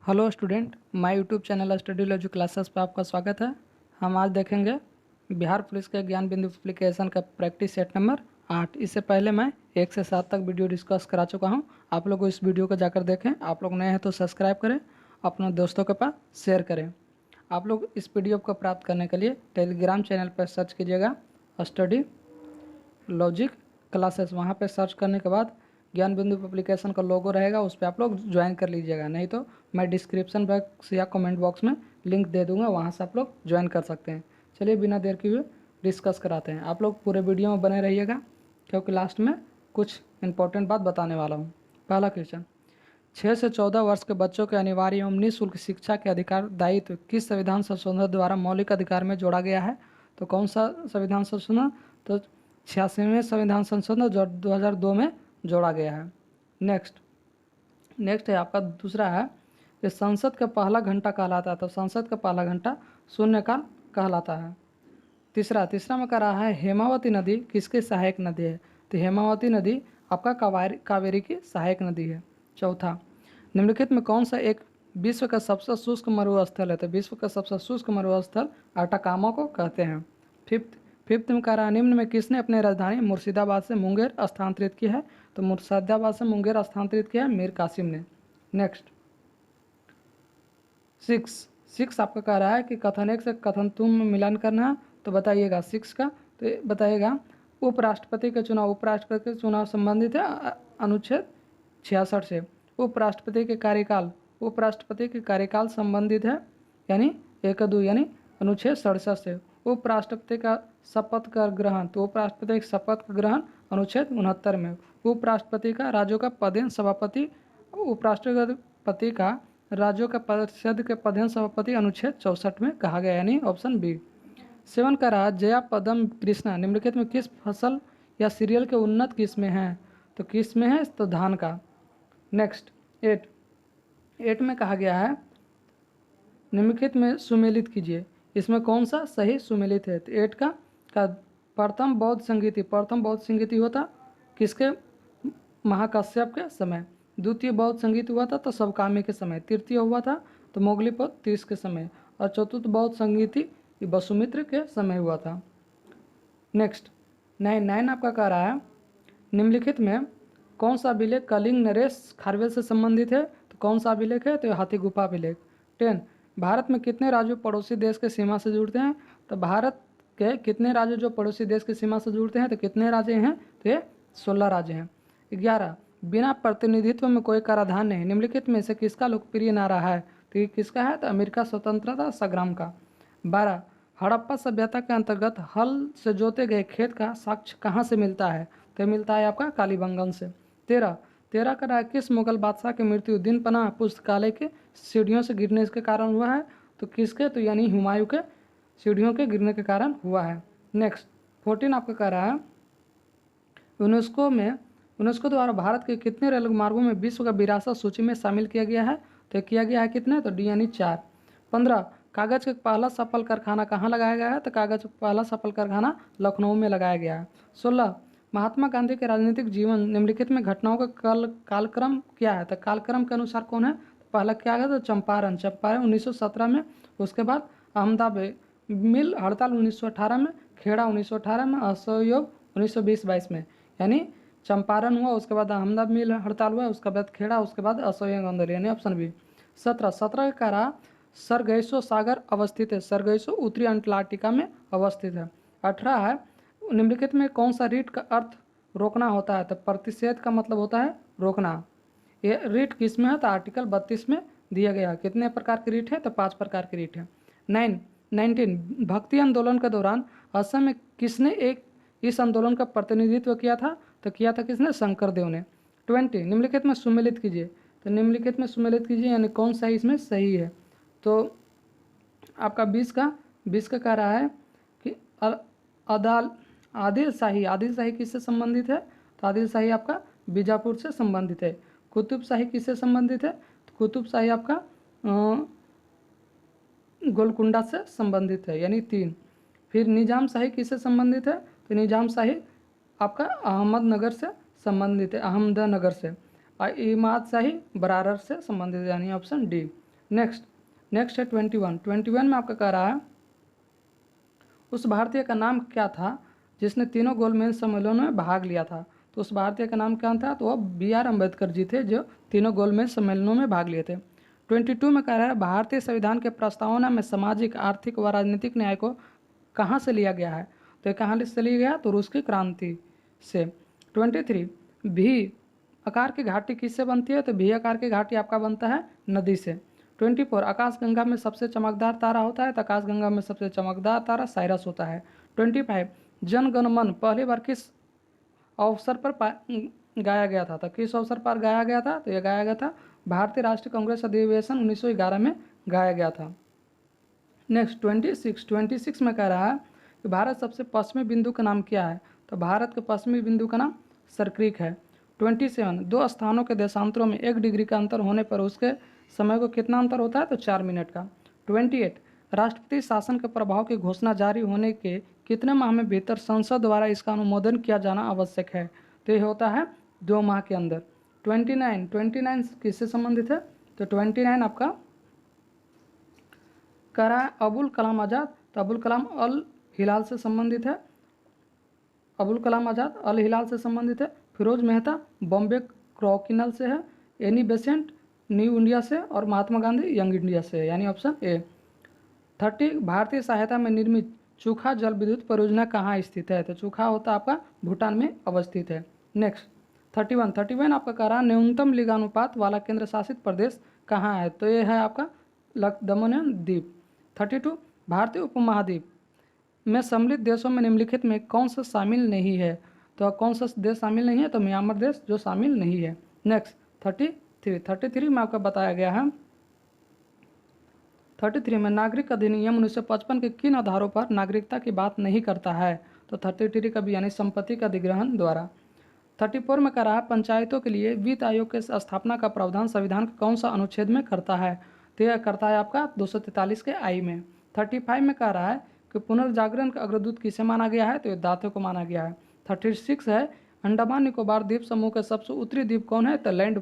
Hello student, my YouTube channel study logic classes पे आपका स्वागत है। हम आज देखेंगे बिहार पुलिस के ज्ञान बिंदु एप्लीकेशन का प्रैक्टिस सेट नंबर 8। इससे पहले मैं 1 से 7 तक वीडियो डिस्कस करा चुका हूं। आप लोग इस वीडियो को जाकर देखें। आप लोग नए हैं तो सब्सक्राइब करें, अपने दोस्तों के पास शेयर करें। आप लोग इस पीडीएफ को प्राप्त करने के लिए टेलीग्राम चैनल पर सर्च कीजिएगा स्टडी लॉजिक क्लासेस। वहाँ पे सर्च करने के बाद ज्ञान बिंदु एप्लीकेशन का लोगो रहेगा, उस पर आप लोग ज्वाइन कर लीजिएगा। नहीं तो मैं डिस्क्रिप्शन बॉक्स या कमेंट बॉक्स में लिंक दे दूंगा, वहाँ से आप लोग ज्वाइन कर सकते हैं। चलिए बिना देर किए हुए डिस्कस कराते हैं। आप लोग पूरे वीडियो में बने रहिएगा, क्योंकि लास्ट में कुछ इंपॉर्टेंट बात बताने वाला हूँ। पहला क्वेश्चन, 6 से 14 वर्ष के बच्चों के अनिवार्य एवं निःशुल्क शिक्षा के अधिकार दायित्व किस संविधान संशोधन द्वारा मौलिक अधिकार में जोड़ा गया है? तो कौन सा संविधान संशोधन? तो 86वें संविधान संशोधन जो 2002 में जोड़ा गया है। नेक्स्ट है आपका दूसरा है कि संसद का पहला घंटा कहलाता है। तो संसद का पहला घंटा शून्यकाल कहलाता है। तीसरा में कह रहा है हेमावती नदी किसकी सहायक नदी है? तो हेमावती नदी आपका कावेरी की सहायक नदी है। चौथा, निम्नलिखित में कौन सा एक विश्व का सबसे शुष्क मरुस्थल है? तो विश्व का सबसे शुष्क मरुस्थल अटाकामा को कहते हैं। फिफ्थ में कह रहा है निम्न में किसने अपनी राजधानी मुर्शिदाबाद से मुंगेर स्थानांतरित की है? तो मुर्शिदाबाद से मुंगेर स्थानांतरित किया है मीर कासिम ने। नेक्स्ट सिक्स आपका कह रहा है कि कथन एक से कथन तुम में मिलान करना है। तो बताइएगा सिक्स का, तो बताइएगा उपराष्ट्रपति के चुनाव संबंधित है अनुच्छेद 66 से। उपराष्ट्रपति के कार्यकाल संबंधित है यानी 1-2 यानी अनुच्छेद 67 से। उपराष्ट्रपति का शपथ का ग्रहण, तो उपराष्ट्रपति का शपथ का ग्रहण अनुच्छेद 69 में। उपराष्ट्रपति का राज्यों का पदेन सभापति, उपराष्ट्रपति का राज्यों का परिषद के पदेन सभापति अनुच्छेद 64 में कहा गया यानी ऑप्शन बी। 7 का रहा जया पदम कृष्णा निम्नलिखित में किस फसल या सीरियल के उन्नत किस्में हैं? तो किस में है? तो धान का। नेक्स्ट 8 में कहा गया है निम्नलिखित में सुमेलित कीजिए, इसमें कौन सा सही सुमेलित है? तो 8 का प्रथम बौद्ध संगीति हुआ था किसके? महाकाश्यप के समय। द्वितीय बौद्ध संगीत हुआ था तो सबकामी के समय। तृतीय हुआ था तो मोगलीपद 30 के समय। और चतुर्थ बौद्ध संगीति वसुमित्र के समय हुआ था। नेक्स्ट 9 आपका कह रहा है निम्नलिखित में कौन सा अभिलेख कलिंग नरेश खारवेल से संबंधित है? तो कौन सा अभिलेख है? तो हाथी गुफा अभिलेख। 10 भारत में कितने राज्य पड़ोसी देश के सीमा से जुड़ते हैं? तो भारत के कितने राज्य जो पड़ोसी देश की सीमा से जुड़ते हैं? तो कितने राज्य हैं? तो ये 16 राज्य हैं। 11 बिना प्रतिनिधित्व में कोई कराधान नहीं निम्नलिखित में से किसका लोकप्रिय नारा है? तो ये किसका है? तो अमेरिका स्वतंत्रता संग्राम का। 12 हड़प्पा सभ्यता के अंतर्गत हल से जोते गए खेत का साक्ष्य कहाँ से मिलता है? तो मिलता है आपका कालीबंगन से। 13 का किस मुगल बादशाह की मृत्यु दिन पनाह पुस्तकालय के सीढ़ियों से गिरने के कारण हुआ है? तो किसके? तो यानी हुमायूं के सीढ़ियों के गिरने के कारण हुआ है। नेक्स्ट 14 आपका कह रहा है यूनेस्को द्वारा भारत के कितने रेल मार्गों में विश्व का विरासत सूची में शामिल किया गया है? तो किया गया है कितने? तो डी यानी 4। 15 कागज का पहला सफल कारखाना कहाँ लगाया गया है? तो कागज का पहला सफल कारखाना लखनऊ में लगाया गया है। 16 महात्मा गांधी के राजनीतिक जीवन निम्नलिखित में घटनाओं का कालक्रम क्या है? तो कालक्रम के अनुसार कौन है? तो पहला क्या गया? तो चंपारण 1917 में। उसके बाद अहमदाबाद मिल हड़ताल 1918 में, खेड़ा 1918 में, असहयोग 1920-22 में। यानी चंपारण हुआ, उसके बाद अहमदाबाद मिल हड़ताल हुआ, उसके बाद खेड़ा, उसके बाद असहयोग आंदोलन यानी ऑप्शन बी। 17 का रहा सरगैसो सागर अवस्थित है। सरगैसो उत्तरी अंटार्कटिका में अवस्थित है। 18 है निम्नलिखित में कौन सा रीट का अर्थ रोकना होता है? तो प्रतिषेध का मतलब होता है रोकना। ये रीट किस में है? तो आर्टिकल 32 में दिया गया। कितने प्रकार की रीट है? तो 5 प्रकार की रीट है। 19 भक्ति आंदोलन के दौरान असम में किसने इस आंदोलन का प्रतिनिधित्व किया था? तो किया था किसने? शंकरदेव ने। 20 निम्नलिखित में सुमेलित कीजिए। तो निम्नलिखित में सुमेलित कीजिए यानी कौन सा इसमें सही है? तो आपका 20 का कह रहा है कि आदिल शाही किससे संबंधित है? तो आदिल शाही आपका बीजापुर से संबंधित है। कुतुब शाही किससे संबंधित है? तो कुतुब शाही आपका गोलकुंडा से संबंधित है यानी 3। फिर निजाम शाही किससे संबंधित है? तो निजाम शाही आपका अहमदनगर से संबंधित है, अहमदनगर से। और इमाद शाही बरार से संबंधित यानी ऑप्शन डी। नेक्स्ट है 21 में आपका कह रहा है उस भारतीय का नाम क्या था जिसने तीनों गोलमेज सम्मेलनों में भाग लिया था। तो उस भारतीय का नाम क्या था, तो वह BR अम्बेडकर जी थे जो तीनों गोलमेज सम्मेलनों में भाग लिए थे। 22 में कह रहा है भारतीय संविधान के प्रस्तावना में सामाजिक, आर्थिक व राजनीतिक न्याय को कहाँ से लिया गया है, तो ये कहाँ से लिया गया, तो रूस की क्रांति से। 23 भी आकार की घाटी किससे बनती है, तो भी आकार की घाटी आपका बनता है नदी से। 24 आकाशगंगा में सबसे चमकदार तारा होता है, तो आकाशगंगा में सबसे चमकदार तारा साइरस होता है। 25 जन गण मन पहली बार किस अवसर पर गाया गया था, तो किस अवसर पर गाया गया था, तो यह गाया गया था भारतीय राष्ट्रीय कांग्रेस अधिवेशन 1911 में गाया गया था। नेक्स्ट 26 में कह रहा है कि भारत सबसे पश्चिमी बिंदु का नाम क्या है, तो भारत के पश्चिमी बिंदु का नाम सरक्रीक है। 27 दो स्थानों के देशांतरों में 1 डिग्री का अंतर होने पर उसके समय को कितना अंतर होता है, तो 4 मिनट का। 28 राष्ट्रपति शासन के प्रभाव की घोषणा जारी होने के कितने माह में भीतर संसद द्वारा इसका अनुमोदन किया जाना आवश्यक है, तो यह होता है 2 माह के अंदर। 29 किससे संबंधित है, तो 29 आपका कह रहा है अबुल कलाम आज़ाद, तो अबुल कलाम अल हिलाल से संबंधित है, अबुल कलाम आज़ाद अल हिलाल से संबंधित है। फिरोज मेहता बॉम्बे क्रॉकिनल से है। एनी बेसेंट न्यू इंडिया से, और महात्मा गांधी यंग इंडिया से है, यानी ऑप्शन ए। 30 भारतीय सहायता में निर्मित चूखा जल विद्युत परियोजना कहाँ स्थित है, तो चूखा होता आपका भूटान में अवस्थित है। नेक्स्ट 31 आपका कह रहा है न्यूनतम लिंगानुपात वाला केंद्र शासित प्रदेश कहाँ है, तो ये है आपका दमन द्वीप। 32 भारतीय उपमहाद्वीप में सम्मिलित देशों में निम्नलिखित में कौन सा शामिल नहीं है, तो कौन सा देश शामिल नहीं है, तो म्यांमार देश जो शामिल नहीं है। नेक्स्ट 33 में आपका बताया गया है 33 में नागरिक अधिनियम 1955 के किन आधारों पर नागरिकता की बात नहीं करता है, तो 33 का भी यानी संपत्ति का अधिग्रहण द्वारा। 34 में कह रहा है पंचायतों के लिए वित्त आयोग के स्थापना का प्रावधान संविधान के कौन सा अनुच्छेद में करता है, तो यह करता है आपका 243 के आई में। 35 में कह रहा है कि पुनर्जागरण का अग्रदूत किसे माना गया है, तो ये दाते को माना गया है। 36 है अंडमान निकोबार द्वीप समूह के सबसे उत्तरी द्वीप कौन है, तो लैंड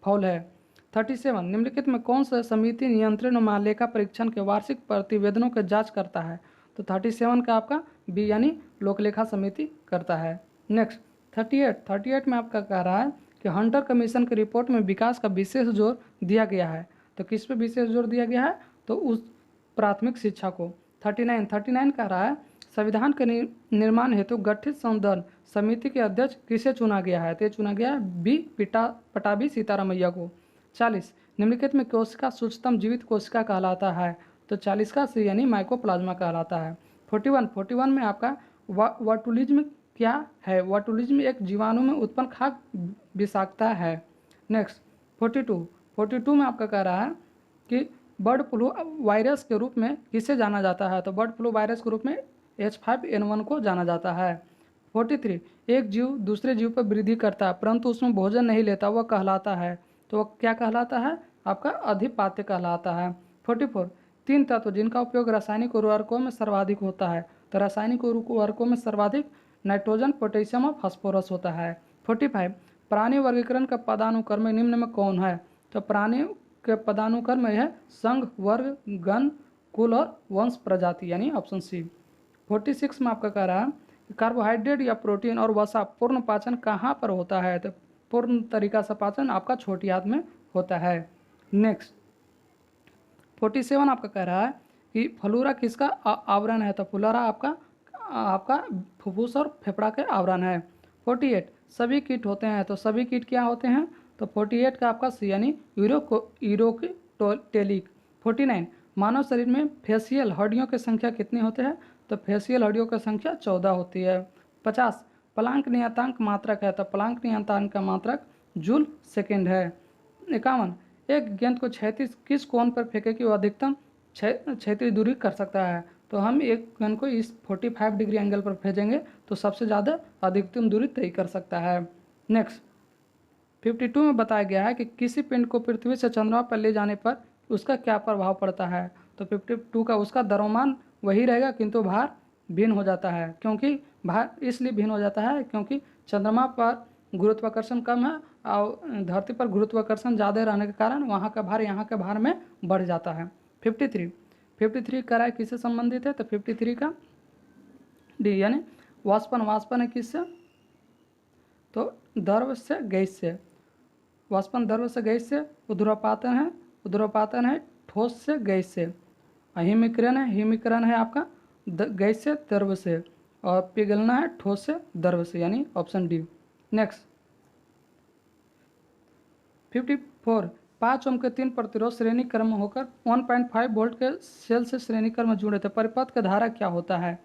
फॉल है। 37 निम्नलिखित में कौन सा समिति नियंत्रण और महालेखा परीक्षण के वार्षिक प्रतिवेदनों की जांच करता है, तो 37 का आपका बी यानी लोकलेखा समिति करता है। नेक्स्ट 38 में आपका कह रहा है कि हंटर कमीशन की रिपोर्ट में विकास का विशेष जोर दिया गया है, तो किस पे विशेष जोर दिया गया है, तो उस प्राथमिक शिक्षा को। 39 कह रहा है संविधान के निर्माण हेतु गठित संसदन समिति के अध्यक्ष किसे चुना गया है, तो चुना गया है बी पटाभी सीतारामैया को। 40 निम्नलिखित में कोशिका सूक्ष्मतम जीवित कोशिका कहलाता है, तो 40 का सी यानी माइकोप्लाज्मा कहलाता है। 41 में आपका वाटुलिज्म क्या है, वाटुलिज्म एक जीवाणु में उत्पन्न खाद्य विषाक्तता है। नेक्स्ट 42 में आपका कह रहा है कि बर्ड फ्लू वायरस के रूप में किसे जाना जाता है, तो बर्ड फ्लू वायरस के रूप में H5N1 को जाना जाता है। 43 एक जीव दूसरे जीव पर वृद्धि करता है परंतु उसमें भोजन नहीं लेता, वह कहलाता है, तो वह क्या कहलाता है, आपका अधिपात्य कहलाता है। 44 3 तत्व जिनका उपयोग रासायनिक उर्वरकों में सर्वाधिक होता है, तो रासायनिक उर्वरकों में सर्वाधिक नाइट्रोजन, पोटेशियम और फास्फोरस होता है। 45 प्राणी वर्गीकरण का पदानुक्रम निम्न में कौन है, तो प्राणी के पदानुक्रम में है संघ, वर्ग, गण, कुल और वंश प्रजाति, यानी ऑप्शन सी। 46 में आपका कह रहा है कार्बोहाइड्रेट या प्रोटीन और वसा पूर्ण पाचन कहाँ पर होता है, तो पूर्ण तरीका से पाचन आपका छोटी आंत में होता है। नेक्स्ट 47 आपका कह रहा है कि फ्लोरा किसका आवरण है, तो फ्लोरा आपका फुफ्फुस और फेफड़ा के आवरण है। 48 सभी कीट होते हैं, तो सभी कीट क्या होते हैं, तो 48 का आपका सी यानी यूरोटेलिक। 49 मानव शरीर में फेशियल हड्डियों की संख्या कितनी होती है, तो फेशियल हड्डियों की संख्या 14 होती है। 50 प्लांक नियतांक मात्रक है, तो प्लांक नियतांक का मात्रक जूल सेकेंड है। 51 एक गेंद को क्षैतिज किस कोण पर फेंके कि वो अधिकतम क्षैतिज दूरी कर सकता है, तो हम एक गेंद को इस 45 डिग्री एंगल पर भेजेंगे तो सबसे ज़्यादा अधिकतम दूरी तय कर सकता है। नेक्स्ट 52 में बताया गया है कि किसी पिंड को पृथ्वी से चंद्रमा पर ले जाने पर उसका क्या प्रभाव पड़ता है, तो 52 का उसका द्रव्यमान वही रहेगा किंतु भार भिन्न हो जाता है, क्योंकि भार इसलिए भिन्न हो जाता है क्योंकि चंद्रमा पर गुरुत्वाकर्षण कम है और धरती पर गुरुत्वाकर्षण ज़्यादा रहने के कारण वहाँ का भार यहाँ के भार में बढ़ जाता है। 53 कह रहा है किससे संबंधित है, तो 53 का डी यानी वाष्पन। वाष्पन है किससे, तो द्रव से गैस से। वाष्पन द्रव से गैस से। ऊर्ध्वपातन है ठोस से गैस से। हिमीकरण है आपका गैस से द्रव से। और पिघलना है ठोस से द्रव से, यानी ऑप्शन डी। नेक्स्ट 54 5 ओम के 3 प्रतिरोध श्रेणी क्रम में होकर 1.5 वोल्ट के सेल से श्रेणी क्रम में जुड़े थे, परिपथ का धारा क्या होता है,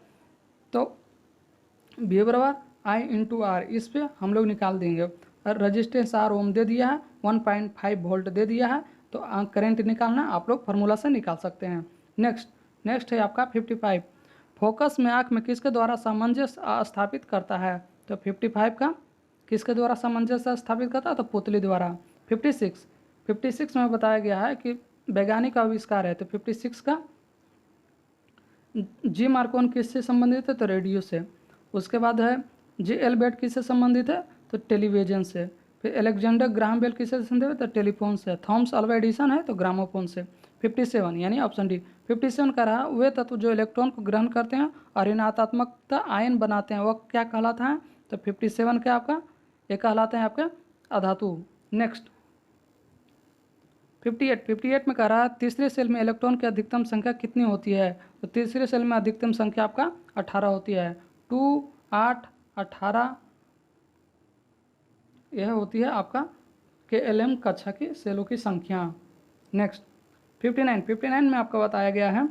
तो V बराबर I इंटू आर, इस पे हम लोग निकाल देंगे। और रजिस्टेंस R ओम दे दिया है, 1.5 वोल्ट दे दिया है, तो करंट निकालना आप लोग फार्मूला से निकाल सकते हैं। नेक्स्ट है आपका 55 फोकस में आँख में किसके द्वारा सामंजस्य स्थापित करता है, तो 55 का किसके द्वारा सामंजस्य स्थापित करता है, तो पुतली द्वारा। 56 में बताया गया है कि वैज्ञानिक आविष्कार है, तो 56 का जी मार्कोन किससे संबंधित है, तो रेडियो से। उसके बाद है जी एल्बर्ट किससे संबंधित है, तो टेलीविजन से। फिर अलेक्जेंडर ग्राहम बेल किससे संबंधित है, तो टेलीफोन से। थॉमस अल्वा एडिसन है तो ग्रामोफोन से। 57 यानी ऑप्शन डी। 57 का रहा वे तत्व जो इलेक्ट्रॉन को ग्रहण करते हैं और ऋणात्मकता आयन बनाते हैं, वह क्या कहलाता है, तो 57 का आपका ये कहलाते हैं आपका अधातु। नेक्स्ट 58 में कह रहा है तीसरे सेल में इलेक्ट्रॉन की अधिकतम संख्या कितनी होती है, तो तीसरे सेल में अधिकतम संख्या आपका 18 होती है। 2, 8, 18 यह होती है आपका KLM कक्षा की सेलों की संख्या। नेक्स्ट 59 में आपको बताया गया है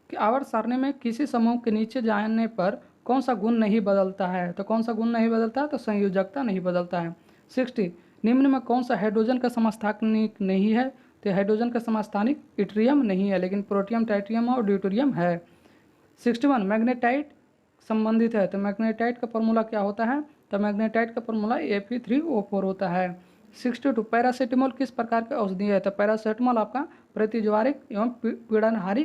कि आवर्त सारणी में किसी समूह के नीचे जाने पर कौन सा गुण नहीं बदलता है, तो कौन सा गुण नहीं बदलता है, तो संयोजकता नहीं बदलता है। 60 निम्न में कौन सा हाइड्रोजन का समस्थानिक नहीं है, तो हाइड्रोजन का समस्थानिक इट्रियम नहीं है, लेकिन प्रोटियम, टाइट्रियम और ड्यूटेरियम है। 61 मैग्नेटाइट संबंधित है, तो मैग्नेटाइट का फॉर्मूला क्या होता है, तो मैग्नेटाइट का फॉर्मूला Fe3O4 होता है। 62 पैरासीटामोल किस प्रकार की औषधि है, तो पैरासीटामोल आपका प्रतिज्वारिक एवं पीड़नहारी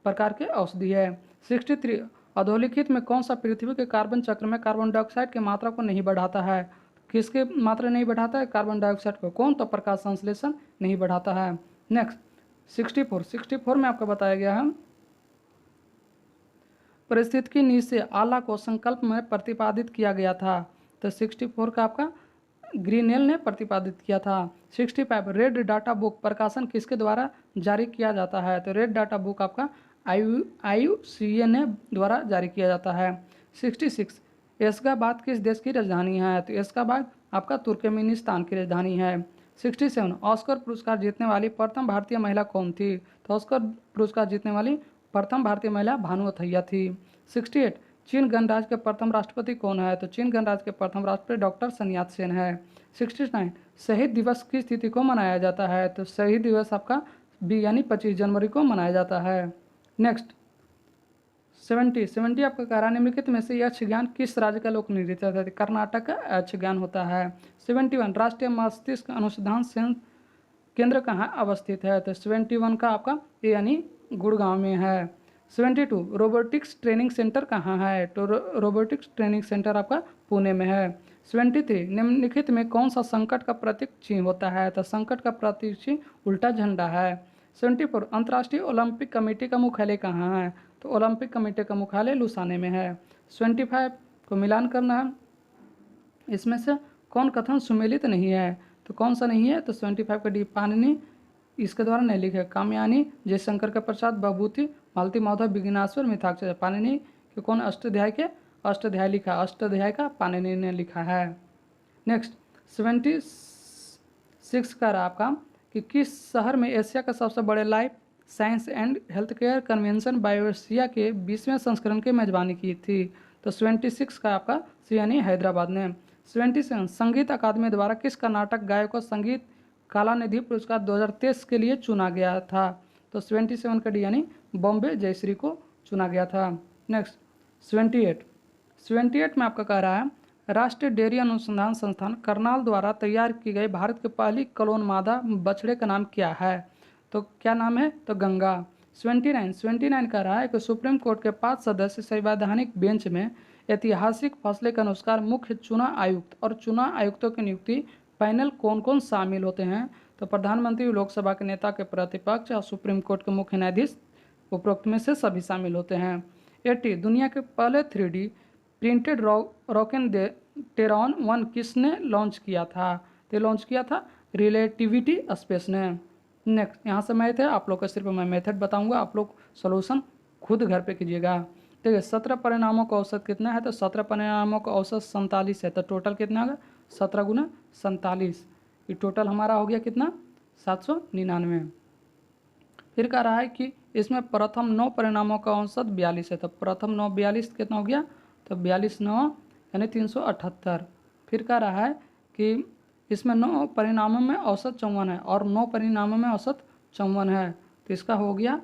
प्रकार के औषधि है। 63 अधोलिखित में कौन सा पृथ्वी के कार्बन चक्र में कार्बन डाइऑक्साइड की मात्रा को नहीं बढ़ाता है, किसके मात्रा नहीं बढ़ाता है, कार्बन डाइऑक्साइड को। कौन, तो प्रकाश संश्लेषण नहीं बढ़ाता है। नेक्स्ट 64 में आपको बताया गया है परिस्थितिकी नीति से आला को संकल्प में प्रतिपादित किया गया था, तो 64 का आपका ग्रीनेल ने प्रतिपादित किया था। 65 रेड डाटा बुक प्रकाशन किसके द्वारा जारी किया जाता है, तो रेड डाटा बुक आपका IUCN द्वारा जारी किया जाता है। 66 एशगाबाद किस देश की राजधानी है, तो एशगाबाद आपका तुर्कमेनिस्तान की राजधानी है। 67 ऑस्कर पुरस्कार जीतने वाली प्रथम भारतीय महिला कौन थी, तो ऑस्कर पुरस्कार जीतने वाली प्रथम भारतीय महिला भानु अथैया थी। 68 चीन गणराज्य के प्रथम राष्ट्रपति कौन है, तो चीन गणराज्य के प्रथम राष्ट्रपति डॉक्टर सन यात सेन है। 69 शहीद दिवस किस तिथि को मनाया जाता है, तो शहीद दिवस आपका यानी 25 जनवरी को मनाया जाता है। नेक्स्ट 70 आपका कह रहा निम्नलिखित में से यक्षगान किस राज्य का लोक नृत्य है, कर्नाटक का यक्षगान होता है। 71 राष्ट्रीय मस्तिष्क अनुसंधान केंद्र कहाँ अवस्थित है, तो 71 का आपका यानी गुड़गांव में है। 72 रोबोटिक्स ट्रेनिंग सेंटर कहाँ है, तो रोबोटिक्स ट्रेनिंग सेंटर आपका पुणे में है। 73 निम्नलिखित में कौन सा संकट का प्रतीक चिन्ह होता है, तो संकट का प्रतीक चिन्ह उल्टा झंडा है। 74 अंतर्राष्ट्रीय ओलंपिक कमेटी का मुख्यालय कहाँ है, तो ओलंपिक कमेटी का मुख्यालय लुसाने में है। 75 को मिलान करना है, इसमें से कौन कथन सुमेलित नहीं है, तो कौन सा नहीं है, तो 75 का डी पाणिनि इसके द्वारा नहीं लिखे। कामयानी जयशंकर के प्रसाद बभूति मालती माधव विघ्नाश्वर मिथाक्षर। पाणिनि के कौन अष्टाध्याय लिखा, अष्टाध्याय का पाणिनि ने लिखा है। नेक्स्ट 76 का आपका कि किस शहर में एशिया का सबसे बड़े life science and health care convention BioAsia के 20वें संस्करण की मेजबानी की थी, तो 76 का आपका यानी हैदराबाद ने। 77 संगीत अकादमी द्वारा किस कर्नाटक गायक को संगीत कलानिधि पुरस्कार 2023 के लिए चुना गया था, तो 77 का डी यानी बॉम्बे जयश्री को चुना गया था। नेक्स्ट 78 में आपका कह रहा है राष्ट्रीय डेयरी अनुसंधान संस्थान करनाल द्वारा तैयार की गई भारत की पहली क्लोन मादा बछड़े का नाम क्या है, तो क्या नाम है, तो गंगा। 79 कह रहा है कि सुप्रीम कोर्ट के 5 सदस्य संवैधानिक बेंच में ऐतिहासिक फैसले के अनुसार मुख्य चुनाव आयुक्त और चुनाव आयुक्तों की नियुक्ति पैनल कौन कौन शामिल होते हैं? तो प्रधानमंत्री, लोकसभा के नेता के प्रतिपक्ष और सुप्रीम कोर्ट के मुख्य न्यायाधीश, उपरोक्त में से सभी शामिल होते हैं। 80 दुनिया के पहले 3D प्रिंटेड रॉकेट टेरॉन 1 किसने लॉन्च किया था? तो लॉन्च किया था रिलेटिविटी स्पेस ने। नेक्स्ट, यहाँ से मैथ है, आप लोग को सिर्फ मैं मेथड बताऊंगा, आप लोग सोल्यूशन खुद घर पे कीजिएगा। देखिए 17 परिणामों का औसत कितना है? तो 17 परिणामों का औसत 47 है। तो टोटल कितना होगा? 17 गुना 47, ये टोटल हमारा हो गया कितना? 799। फिर कह रहा है कि इसमें प्रथम 9 परिणामों का औसत 42 है। तो प्रथम 9 42 कितना हो गया? तो 42 9 यानी 378। फिर कह रहा है कि इसमें 9 परिणामों में औसत 54 है और 9 परिणामों में औसत 54 है, तो इसका हो गया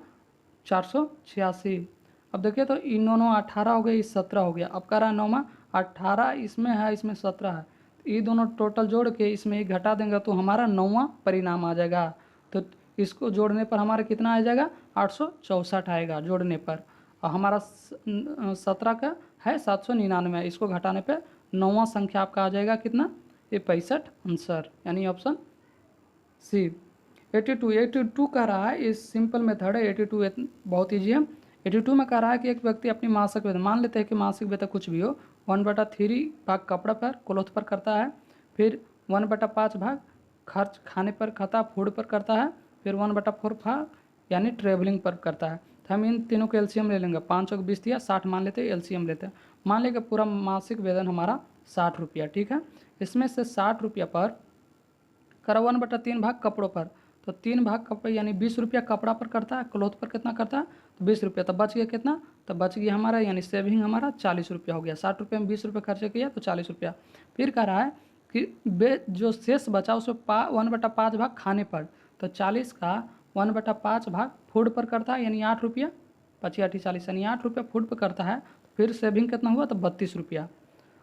486। अब देखिए तो इन 9 18 हो गया, इस 17 हो गया। अब कह रहा है 9 18 इसमें है, इसमें 17 है, तो ये दोनों टोटल जोड़ के इसमें एक घटा देंगे तो हमारा 9वां परिणाम आ जाएगा। तो इसको जोड़ने पर हमारा कितना आ जाएगा? 864 आएगा जोड़ने पर। और हमारा 17 का है 799, इसको घटाने पर 9वां संख्या आपका आ जाएगा कितना? ये 65 आंसर, यानी ऑप्शन सी। 82 कह रहा है, इस सिंपल मेथड है। 82 बहुत ईजी है। 82 में कह रहा है कि एक व्यक्ति अपनी मासिक वेतन, मान लेते हैं कि मासिक वेतन कुछ भी हो, 1/3 भाग कपड़ा पर, क्लोथ पर करता है, फिर 1/5 भाग खर्च खाने पर खाता, फूड पर करता है, फिर 1/4 भाग यानी ट्रेवलिंग पर करता है। तो हम इन तीनों को एलसीएम ले लेंगे। 5 और 20 दिया, 60 मान लेते हैं, एलसीएम लेते हैं। मान लेंगे पूरा मासिक वेतन हमारा 60 रुपया, ठीक है। इसमें से 60 रुपया पर करा 1/3 भाग कपड़ों पर, तो 3 भाग कपड़े यानी 20 रुपया कपड़ा पर करता है, क्लोथ पर कितना करता है? तो 20 रुपया। तो बच गया कितना? तो बच गया हमारा यानी सेविंग हमारा 40 रुपया हो गया। 60 रुपये में 20 रुपये खर्च किया तो 40 रुपया। फिर कह रहा है कि जो शेष बचा उसमें 1/5 भाग खाने पर, तो 40 का 1/5 भाग फूड पर करता है यानी 8 रुपया, 25 40 यानी 8 रुपया फूड पर करता है। फिर सेविंग कितना हुआ? तो 32 रुपया।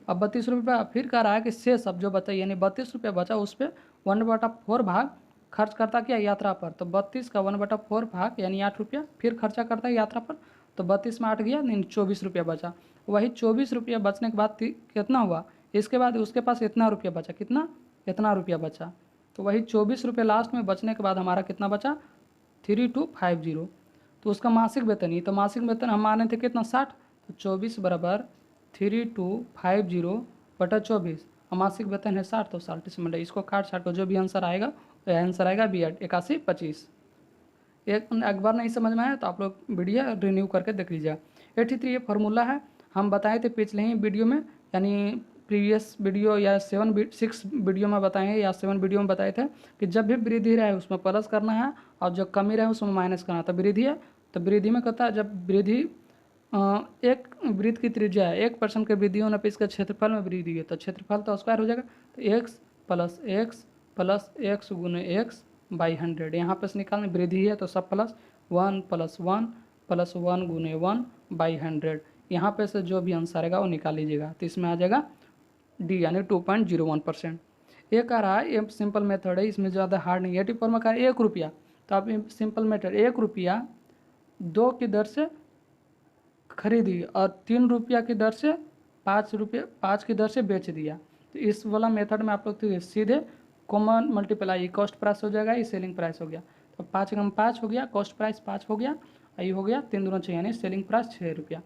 अब 32 रुपये फिर कह रहा है कि शेष अब जो बचा यानी 32 रुपया बचा उस पर 1/4 भाग खर्च करता क्या? यात्रा पर। तो 32 का 1/4 भाग यानी 8 रुपया फिर खर्चा करता है यात्रा पर। तो 32 में 8 गया, नहीं 24 रुपया बचा। वही 24 रुपया बचने के बाद कितना हुआ? इसके बाद उसके पास इतना रुपया बचा, कितना? इतना रुपया बचा। तो वही 24 रुपये लास्ट में बचने के बाद हमारा कितना बचा? 3250। तो उसका मासिक वेतन ही, तो मासिक वेतन हम माने थे कितना? 60। तो 24 बराबर 3250/24, और मासिक वेतन है 60, तो 60 से मिला। इसको काट छाट को जो भी आंसर आएगा आंसर आएगा बी 8125। एक बार नहीं समझ में आया तो आप लोग वीडियो रिन्यू करके देख लीजिएगा। 83 ये फार्मूला है, हम बताए थे पिछले ही वीडियो में, यानी प्रीवियस वीडियो या 6 वीडियो में बताए या 7 वीडियो में बताए थे कि जब भी वृद्धि रहे उसमें प्लस करना है और जब कमी रहे उसमें माइनस करना है। तो वृद्धि है तो वृद्धि में कहता है जब वृद्धि एक वृत्त की त्रिज्या है, 1% की वृद्धि होने पर इसका क्षेत्रफल में वृद्धि है, तो क्षेत्रफल तो स्क्वायर हो जाएगा। तो x प्लस x गुने x बाई 100, यहाँ पर से निकालने वृद्धि है तो सब प्लस 1 + 1 गुने 1 बाई 100। यहाँ पे से जो भी आंसर आएगा वो निकाल लीजिएगा। तो इसमें आ जाएगा डी यानी 2.01%। ये कह रहा है, ये सिंपल मेथड है, इसमें ज़्यादा हार्ड नहीं है। 84 में कह रहा है 1 रुपया, तो आप सिंपल मेथड 1 रुपया 2 की दर से खरीदी और 3 रुपया की दर से 5 की दर से बेच दिया। तो इस वाला मेथड में आप लोग तो सीधे कॉमन मल्टीप्लाई, कॉस्ट प्राइस हो जाएगा, ये सेलिंग प्राइस हो गया। तो 5 कम 5 हो गया, कॉस्ट प्राइस 5 हो गया, ये हो गया 3 दूना 6 यानी सेलिंग प्राइस 6 रुपया।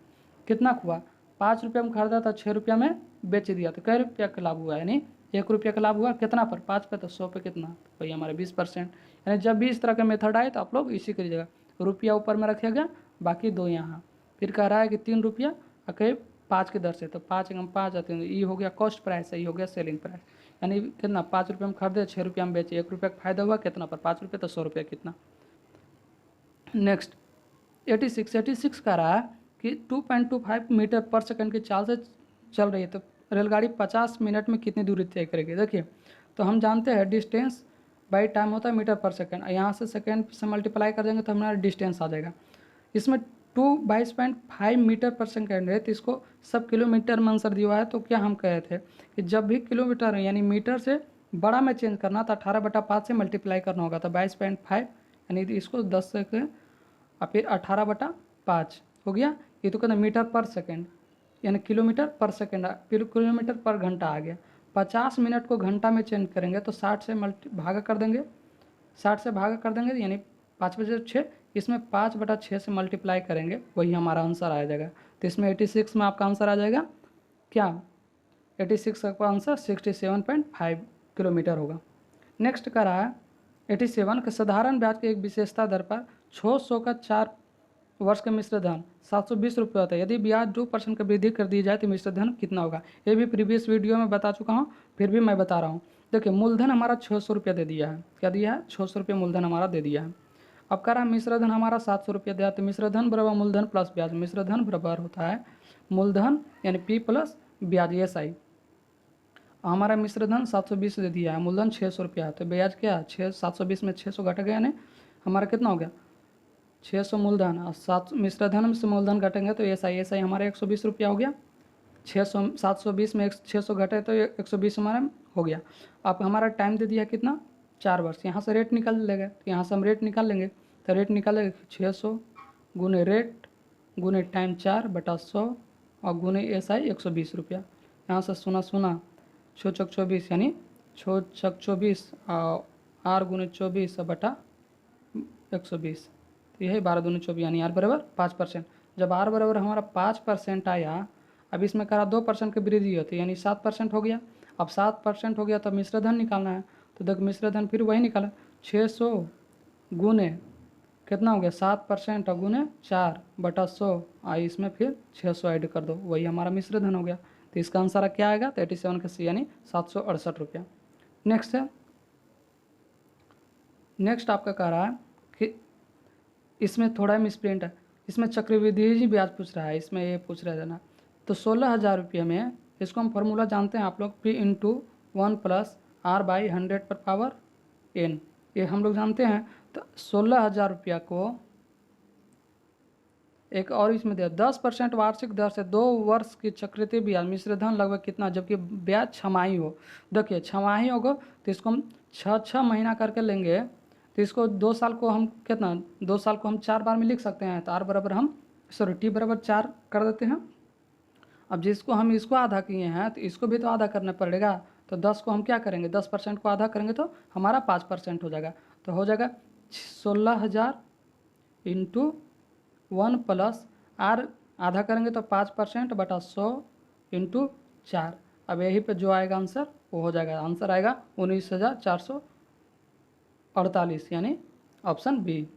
कितना हुआ? 5 रुपया में खरीदा था, 6 रुपया में बेच दिया, तो कै रुपया का लाभ हुआ? यानी 1 रुपया का लाभ हुआ। कितना पर? 5 पे, तो 100 पे कितना? तो भाई हमारे 20%। यानी जब भी इस तरह का मेथड आए तो आप लोग इसी करिएगा, रुपया ऊपर में रखिएगा, बाकी 2 यहाँ। फिर कह रहा है कि 3 रुपया और 5 की दर से, तो 5 कम 5 आते हैं, ये हो गया कॉस्ट प्राइस है, ये हो गया सेलिंग प्राइस। यानी कितना? 5 रुपये में खरीदे, 6 रुपया में बेचे, 1 रुपया का फायदा हुआ, कितना पर? 5 रुपये, तो 100 रुपया कितना। नेक्स्ट 86 कह रहा है कि 2.25 मीटर पर सेकंड की चाल से चल रही है, तो रेलगाड़ी 50 मिनट में कितनी दूरी तय करेगी? देखिए तो हम जानते हैं डिस्टेंस बाई टाइम होता है मीटर पर सेकंड, यहाँ से सेकंड से मल्टीप्लाई कर देंगे तो हमारा डिस्टेंस आ जाएगा। इसमें 22.5 मीटर पर सेकंड है, तो इसको सब किलोमीटर में आंसर दिया है। तो क्या हम कहे थे कि जब भी किलोमीटर यानी मीटर से बड़ा में चेंज करना तो 18/5 से मल्टीप्लाई करना होगा, तो 22.5 यानी इसको 10 से और फिर 18/5 हो गया। ये तो कहते हैं मीटर पर सेकंड, यानी किलोमीटर पर सेकंड, फिर किलोमीटर पर घंटा आ गया। 50 मिनट को घंटा में चेंज करेंगे तो 60 से भागा कर देंगे, 60 से भागा कर देंगे यानी 5/6, इसमें 5/6 से मल्टीप्लाई करेंगे, वही हमारा आंसर आ जाएगा। तो इसमें 86 में आपका आंसर आ जाएगा क्या, 86 का आंसर 67.5 किलोमीटर होगा। नेक्स्ट का रहा है 87 का साधारण ब्याज की एक विशेषता दर पर 600 का 4 वर्ष का मिश्र धन 720 रुपये होता है। यदि ब्याज 2% का वृद्धि कर दी जाए तो मिश्र धन कितना होगा। ये भी प्रीवियस वीडियो में बता चुका हूँ, फिर भी मैं बता रहा हूँ। देखिए मूलधन हमारा 600 रुपया दे दिया है, क्या दिया है, 600 रुपये मूलधन हमारा दे दिया है। अब कह रहा है मिश्र धन हमारा 700 रुपया दिया, तो मिश्र धन बराबर मूलधन प्लस ब्याज, मिश्र धन बराबर होता है मूलधन यानी P प्लस ब्याज SI। हमारा मिश्र धन 720 दे दिया है, मूलधन 600 रुपया है, तो ब्याज क्या है 720 में 600 घट गया, यानी हमारा कितना हो गया 600 मूलधन और 7 मिश्र धन से मूलधन घटेंगे तो SI हमारा 120 रुपया हो गया। 600 720 में 600 घटे तो 120 हमारा हो गया। अब हमारा टाइम दे दिया कितना 4 वर्ष, यहाँ से रेट निकाल लेंगे, तो यहाँ से हम रेट निकाल लेंगे, तो रेट निकालेंगे 600 गुने रेट गुने टाइम 4/100 और गुने SI 120 रुपया। यहाँ से सुना 6 चौक 24 यानी 6 चौक 24 और R गुने 24/120, तो यही 12 दूनी 24 यानी R बराबर 5%। जब R बराबर हमारा 5% आया, अब इसमें करा 2% की वृद्धि होती है यानी 7% हो गया। अब 7% हो गया तो मिश्र धन निकालना है, तो देखो मिश्र धन फिर वही निकाला 600 गुने कितना हो गया 7% और गुने 4/100 और इसमें फिर 600 ऐड कर दो, वही हमारा मिश्र धन हो गया। तो इसका आंसर क्या आएगा, तो 87 का सी यानी 768 रुपया। नेक्स्ट है, नेक्स्ट आपका कह रहा है कि इसमें थोड़ा मिसप्रिंट है, इसमें चक्रवृद्धि ब्याज पूछ रहा है, इसमें ये पूछ रहा है ना। तो 16,000 रुपये में इसको हम फार्मूला जानते हैं आप लोग, P × 1 + R/100/n, ये हम लोग जानते हैं। तो 16,000 रुपया को एक और इसमें दिया 10% वार्षिक दर से 2 वर्ष की चक्रवृद्धि ब्याज मिश्र धन लगभग कितना, जबकि ब्याज छमाही हो। देखिए छमाही होगा तो इसको हम 6 महीना करके लेंगे, तो इसको 2 साल को हम कितना 2 साल को हम 4 बार में लिख सकते हैं। तो R बराबर हम T बराबर 4 कर देते हैं। अब जिसको हम इसको आधा किए हैं तो इसको भी तो आधा करना पड़ेगा, तो 10 को हम क्या करेंगे 10% को आधा करेंगे तो हमारा 5% हो जाएगा। तो हो जाएगा 16,000 × 1 + R आधा करेंगे तो 5%/100 × 4। अब यही पे जो आएगा आंसर वो हो जाएगा, आंसर आएगा 19,448 यानी ऑप्शन बी।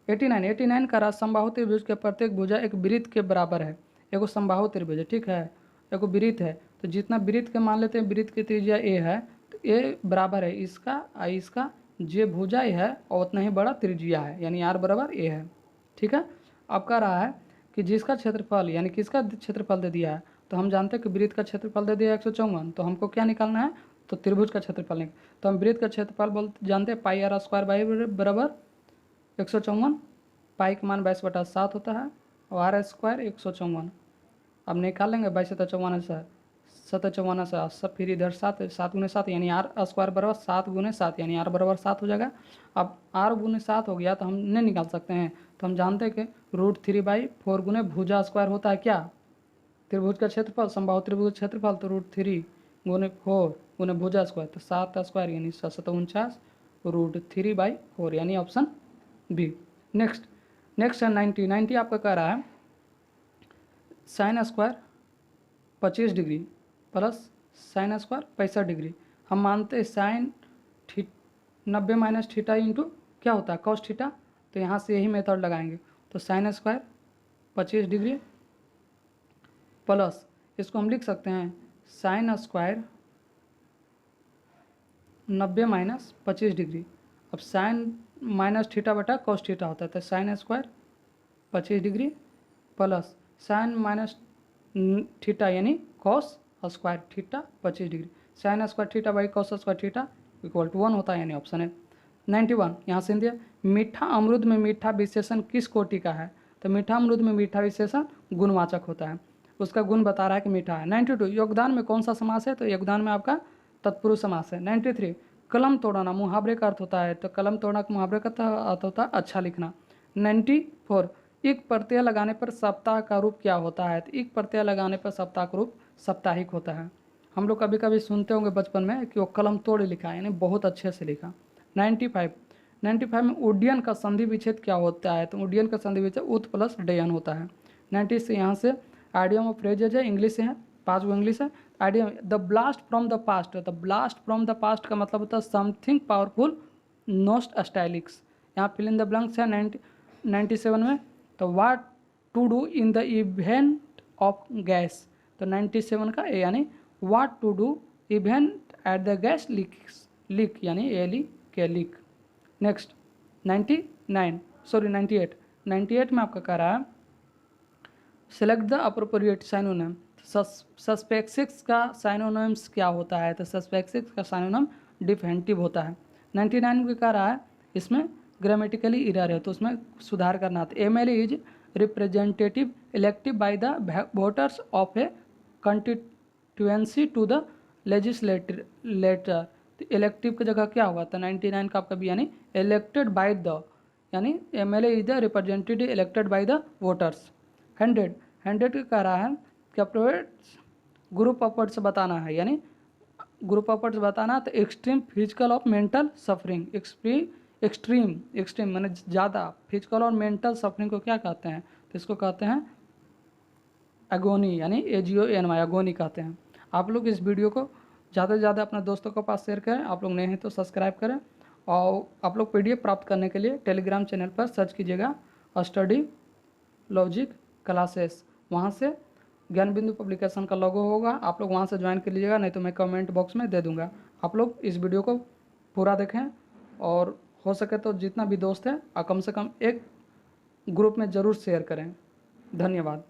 89 का राशि समबाहु त्रिभुज के प्रत्येक भुजा एक वृत्त के बराबर है। एगो समबाहु त्रिभुज है, ठीक है, एगो वृत्त है, तो जितना वृत्त के मान लेते हैं वृत्त की त्रिज्या A है, तो A बराबर है इसका जो भुजा है और उतना ही बड़ा त्रिज्या है, यानी R बराबर A है। ठीक है, अब कह रहा है कि जिसका क्षेत्रफल यानी किसका क्षेत्रफल दे दिया है, तो हम जानते हैं कि वृत्त का क्षेत्रफल दे दिया 154, तो हमको क्या निकालना है, तो त्रिभुज का क्षेत्रफल निकाल। तो हम वृत्त का क्षेत्रफल जानते हैं πr² बराबर 154, पाई का मान 22/7 होता है और R² 154। अब निकालेंगे 22 से 7 से सब, फिर इधर 7 गुने 7 यानी R² बराबर 7 गुने 7 यानी R बराबर 7 हो जाएगा। अब R गुने 7 हो गया तो हम नहीं निकाल सकते हैं, तो हम जानते हैं कि √3/4 गुने भुजा स्क्वायर होता है क्या, त्रिभुज का क्षेत्रफल, समबाहु त्रिभुज क्षेत्रफल, तो √3 गुने 4 गुने भुजा स्क्वायर, तो 7² यानी 749 √3/4 यानी ऑप्शन बी। नेक्स्ट है 90 आपका कह रहा है sin² 25 degree plus sin² 65 degree. हम मानते हैं sin 90 - थीटा इंटू क्या होता है cos थीटा, तो यहाँ से यही मेथड लगाएंगे। तो sin² 25 डिग्री प्लस इसको हम लिख सकते हैं sin² 90 - 25 डिग्री। अब sin - थीटा/cos थीटा होता है, तो sin² 25 degree plus sin - theta यानी cos² theta 25 degree, sin² थीटा/cos² theta = 1 होता है, यानी ऑप्शन है 91। यहाँ से दिया मीठा अमरूद में मीठा विशेषण किस कोटि का है, तो मीठा अमरूद में मीठा विशेषण गुणवाचक होता है, उसका गुण बता रहा है कि मीठा है। 92 योगदान में कौन सा समास है, तो योगदान में आपका तत्पुरुष समास है। 93 कलम तोड़ना मुहावरे का अर्थ होता है, तो कलम तोड़ना का मुहावरे का अर्थ होता है अच्छा लिखना। 94 इक प्रत्यय लगाने पर सप्ताह का रूप क्या होता है, तो इक प्रत्यय लगाने पर सप्ताह का रूप साप्ताहिक होता है। हम लोग कभी कभी सुनते होंगे बचपन में कि वो कलम तोड़ लिखा है, यानी बहुत अच्छे से लिखा। 95 में उड्डयन का संधि विच्छेद क्या होता है? तो उड्डयन का संधि विच्छेद उत प्लस डयन होता है। 90 से यहाँ से आइडियम ऑफ फ्रेजेज है, इंग्लिश से है, 5 वो इंग्लिश है। Idiom the blast from the past, the blast from the past का मतलब होता है समथिंग पावरफुल नोस्ट स्टाइलिक्स। यहाँ फिल इन द ब्लैंक्स है 97 में। तो what to do in the event of gas, तो 97 का ए यानी what to do event at the gas leak यानी ए ली के लीक। नेक्स्ट 98 में आपका कह रहा है सेलेक्ट द अप्रोप्रिएट साइनोनिम। सस्पेक्सिक्स का साइनोनिम्स क्या होता है? तो सस्पेक्सिक्स का साइनोनिम डिफेंटिव होता है। 99 में कह रहा है इसमें ग्रामेटिकली इरर है, तो उसमें सुधार करना था। MLA is representative elective by the voters of a constituency to the legislator. तो इलेक्टिव की जगह क्या हुआ था? 99 का आपका भी यानी इलेक्टेड बाय द, यानी MLA is the representative elected by the voters. 100 का कह रहा है कि अप्रोच ग्रुप ऑफ वर्ड्स बताना है, यानी ग्रुप ऑफ वर्ड्स बताना। तो extreme physical of mental suffering, extreme मैंने ज़्यादा, फिजिकल और मेंटल सफरिंग को क्या कहते हैं? तो इसको कहते हैं एगोनी, यानी AGONY, एगोनी कहते हैं। आप लोग इस वीडियो को ज़्यादा से ज़्यादा अपने दोस्तों के पास शेयर करें। आप लोग नए हैं तो सब्सक्राइब करें, और आप लोग PDF प्राप्त करने के लिए टेलीग्राम चैनल पर सर्च कीजिएगा स्टडी लॉजिक क्लासेस, वहाँ से ज्ञान बिंदु पब्लिकेशन का लोगो होगा, आप लोग वहाँ से ज्वाइन कर लीजिएगा, नहीं तो मैं कमेंट बॉक्स में दे दूँगा। आप लोग इस वीडियो को पूरा देखें, और हो सके तो जितना भी दोस्त है कम से कम एक ग्रुप में ज़रूर शेयर करें। धन्यवाद।